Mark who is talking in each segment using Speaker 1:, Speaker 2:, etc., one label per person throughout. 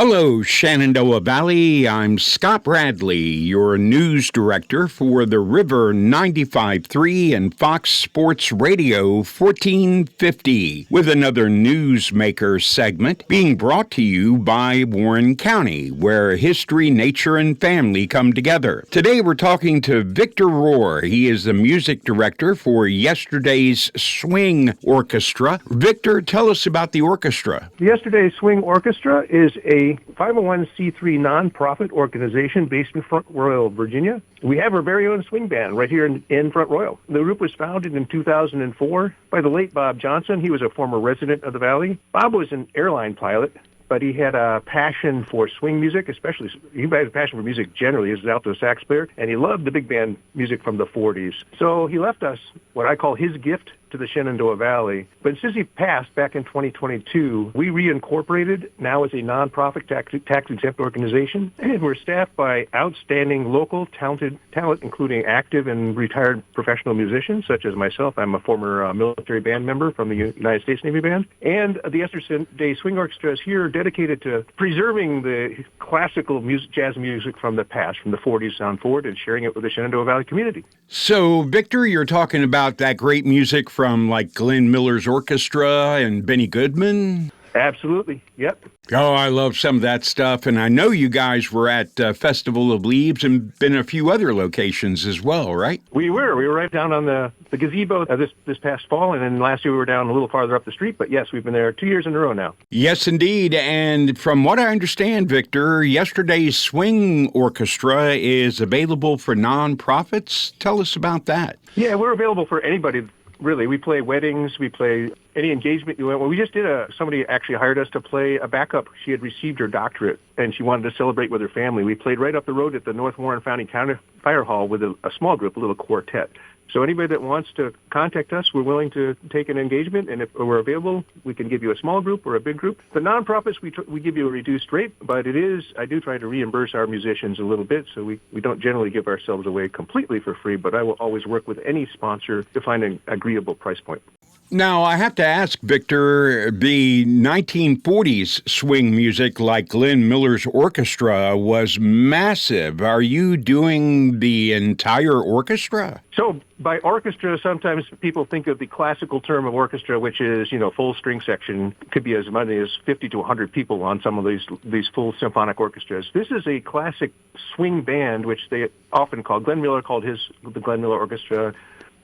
Speaker 1: Hello, Shenandoah Valley. I'm Scott Bradley, your news director for the River 95.3 and Fox Sports Radio 1450, with another Newsmaker segment being brought to you by Warren County, where history, nature, and family come together. Today we're talking to Victor Rohr. He is the music director for Yesterday's Swing Orchestra. Victor, tell us about the orchestra.
Speaker 2: The Yesterday Swing Orchestra is a 501c3 nonprofit organization based in Front Royal, Virginia. We have our very own swing band right here in Front Royal. The group was founded in 2004 by the late Bob Johnson. He was a former resident of the Valley. Bob was an airline pilot, but he had a passion for swing music, especially. He had a passion for music generally. He was an alto sax player, and he loved the big band music from the 40s. So he left us what I call his gift to the Shenandoah Valley. But since he passed back in 2022, we reincorporated now as a nonprofit tax-exempt organization, and we're staffed by outstanding local talent, including active and retired professional musicians, such as myself. I'm a former military band member from the United States Navy Band. And the Yesterday Swing Orchestra is here dedicated to preserving the classical jazz music from the past, from the 40s on forward, and sharing it with the Shenandoah Valley community.
Speaker 1: So, Victor, you're talking about that great music from like Glenn Miller's orchestra and Benny Goodman?
Speaker 2: Absolutely, yep.
Speaker 1: Oh, I love some of that stuff, and I know you guys were at Festival of Leaves and been a few other locations as well, right?
Speaker 2: We were right down on the gazebo this past fall, and then last year we were down a little farther up the street, but yes, we've been there 2 years in a row now.
Speaker 1: Yes, indeed, and from what I understand, Victor, Yesterday's Swing Orchestra is available for nonprofits. Tell us about that.
Speaker 2: Yeah, we're available for anybody. Really, we play weddings, we play any engagement you want. Well, we just did somebody actually hired us to play a backup. She had received her doctorate, and she wanted to celebrate with her family. We played right up the road at the North Warren County Fire Hall with a small group, a little quartet. So anybody that wants to contact us, we're willing to take an engagement, and if we're available, we can give you a small group or a big group. The nonprofits, we give you a reduced rate, but I do try to reimburse our musicians a little bit, so we don't generally give ourselves away completely for free, but I will always work with any sponsor to find an agreeable price point.
Speaker 1: Now, I have to ask, Victor, the 1940s swing music like Glenn Miller's orchestra was massive. Are you doing the entire orchestra?
Speaker 2: So by orchestra, sometimes people think of the classical term of orchestra, which is, full string section. Could be as many as 50 to 100 people on some of these full symphonic orchestras. This is a classic swing band, which they often call, Glenn Miller called the Glenn Miller Orchestra,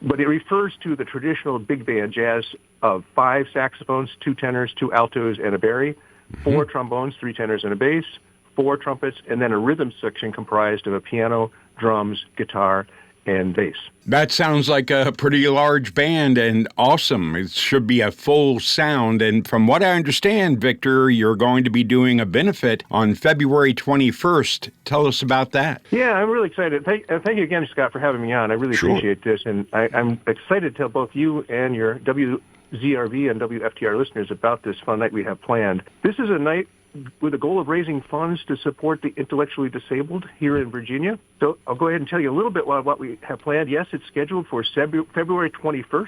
Speaker 2: but it refers to the traditional big band jazz of 5 saxophones, 2 tenors, 2 altos, and a bari, 4 trombones, 3 tenors, and a bass, 4 trumpets, and then a rhythm section comprised of a piano, drums, guitar, and bass.
Speaker 1: That sounds like a pretty large band and awesome. It should be a full sound. And from what I understand, Victor, you're going to be doing a benefit on February 21st. Tell us about that.
Speaker 2: Yeah, I'm really excited. Thank you again, Scott, for having me on. I really appreciate this. And I'm excited to tell both you and your WZRV and WFTR listeners about this fun night we have planned. This is a night with the goal of raising funds to support the intellectually disabled here in Virginia. So I'll go ahead and tell you a little bit about what we have planned. Yes, it's scheduled for February 21st,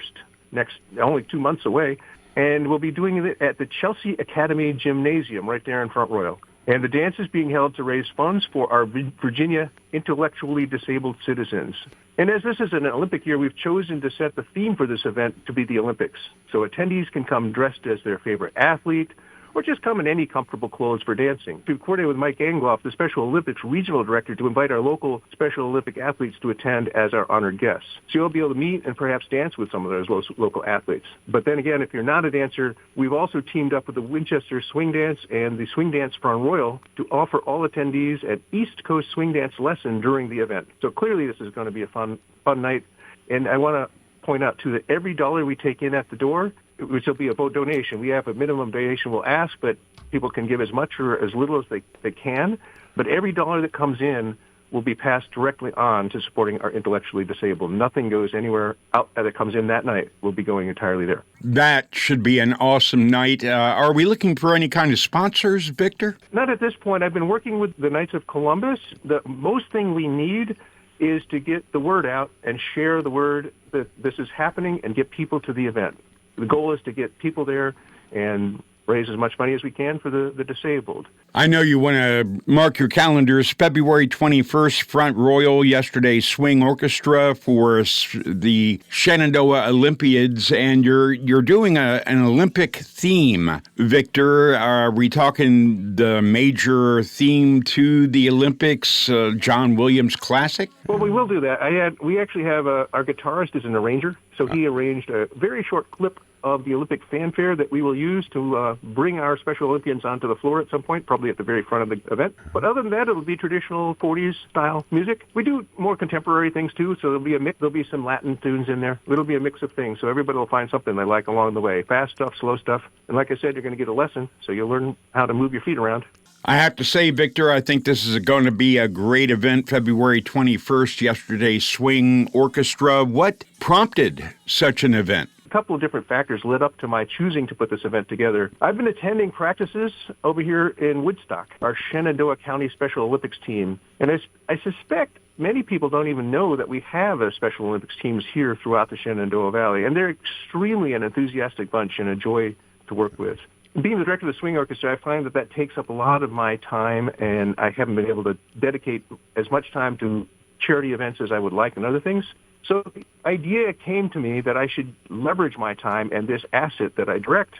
Speaker 2: only 2 months away, and we'll be doing it at the Chelsea Academy Gymnasium right there in Front Royal. And the dance is being held to raise funds for our Virginia intellectually disabled citizens. And as this is an Olympic year, we've chosen to set the theme for this event to be the Olympics. So attendees can come dressed as their favorite athlete, or just come in any comfortable clothes for dancing. We've coordinated with Mike Angloff, the Special Olympics Regional Director, to invite our local Special Olympic athletes to attend as our honored guests. So you'll be able to meet and perhaps dance with some of those local athletes. But then again, if you're not a dancer, we've also teamed up with the Winchester Swing Dance and the Swing Dance Front Royal to offer all attendees an East Coast swing dance lesson during the event. So clearly this is going to be a fun night. And I want to point out, too, that every dollar we take in at the door, which will be a donation. We have a minimum donation we'll ask, but people can give as much or as little as they can. But every dollar that comes in will be passed directly on to supporting our intellectually disabled. Nothing goes anywhere out that comes in that night. Will be going entirely there.
Speaker 1: That should be an awesome night. Are we looking for any kind of sponsors, Victor?
Speaker 2: Not at this point. I've been working with the Knights of Columbus. The most thing we need is to get the word out and share the word that this is happening and get people to the event. The goal is to get people there and raise as much money as we can for the disabled.
Speaker 1: I know you want to mark your calendars. February 21st, Front Royal Yesterday Swing Orchestra for the Shenandoah Olympiads, and you're doing an Olympic theme. Victor, are we talking the major theme to the Olympics, John Williams Classic?
Speaker 2: Well, we will do that. We actually have our guitarist is an arranger, so he arranged a very short clip of the Olympic fanfare that we will use to bring our Special Olympians onto the floor at some point, probably at the very front of the event. But other than that, it'll be traditional 40s style music. We do more contemporary things too, so there'll be a mix. There'll be some Latin tunes in there. It'll be a mix of things, so everybody will find something they like along the way. Fast stuff, slow stuff. And like I said, you're going to get a lesson, so you'll learn how to move your feet around.
Speaker 1: I have to say, Victor, I think this is going to be a great event, February 21st, Yesterday Swing Orchestra. What prompted such an event?
Speaker 2: A couple of different factors led up to my choosing to put this event together. I've been attending practices over here in Woodstock, our Shenandoah County Special Olympics team, and I suspect many people don't even know that we have a Special Olympics teams here throughout the Shenandoah Valley, and they're extremely an enthusiastic bunch and a joy to work with. Being the director of the Swing Orchestra, I find that takes up a lot of my time, and I haven't been able to dedicate as much time to charity events as I would like and other things. So the idea came to me that I should leverage my time and this asset that I direct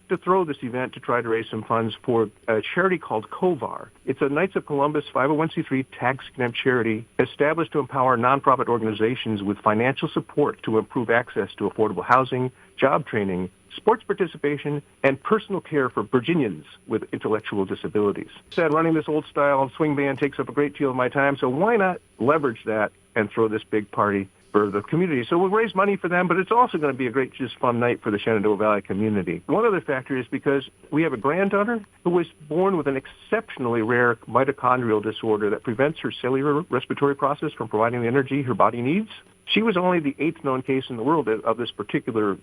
Speaker 2: to throw this event to try to raise some funds for a charity called KOVAR. It's a Knights of Columbus 501c3 tax-exempt charity established to empower nonprofit organizations with financial support to improve access to affordable housing, job training, sports participation, and personal care for Virginians with intellectual disabilities. Said running this old-style swing band takes up a great deal of my time, so why not leverage that and throw this big party for the community? So we'll raise money for them, but it's also going to be a great, just fun night for the Shenandoah Valley community. One other factor is because we have a granddaughter who was born with an exceptionally rare mitochondrial disorder that prevents her cellular respiratory process from providing the energy her body needs. She was only the 8th known case in the world of this particular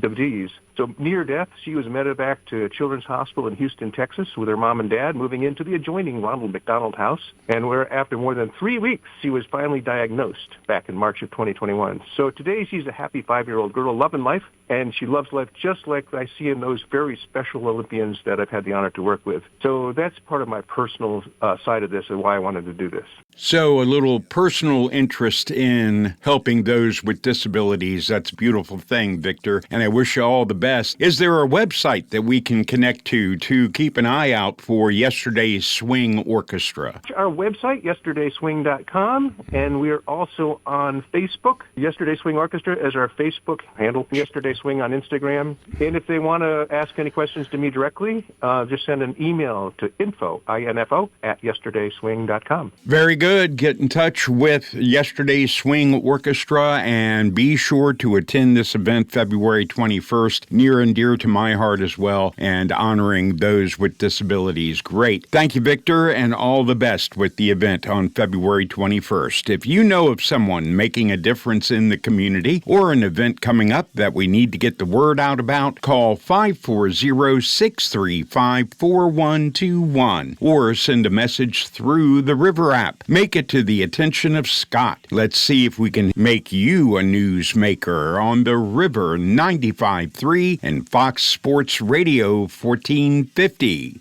Speaker 2: disease. So near death, she was medevac to Children's Hospital in Houston, Texas, with her mom and dad, moving into the adjoining Ronald McDonald House, and where after more than 3 weeks, she was finally diagnosed back in March of 2021. So today, she's a happy 5-year-old girl loving life, and she loves life just like I see in those very special Olympians that I've had the honor to work with. So that's part of my personal side of this and why I wanted to do this.
Speaker 1: So a little personal interest in helping those with disabilities. That's a beautiful thing, Victor, and I wish you all the best. Is there a website that we can connect to keep an eye out for Yesterday Swing Orchestra?
Speaker 2: Our website, yesterdayswing.com, and we are also on Facebook. Yesterday Swing Orchestra is our Facebook handle, Yesterday Swing on Instagram. And if they want to ask any questions to me directly, just send an email to info, yesterdayswing.com.
Speaker 1: Very good. Get in touch with Yesterday Swing Orchestra and be sure to attend this event February 21st, near and dear to my heart as well, and honoring those with disabilities. Great. Thank you, Victor, and all the best with the event on February 21st. If you know of someone making a difference in the community or an event coming up that we need to get the word out about, call 540-635-4121 or send a message through the River app. Make it to the attention of Scott. Let's see if we can make you a newsmaker on the River 95.3 and Fox Sports Radio 1450.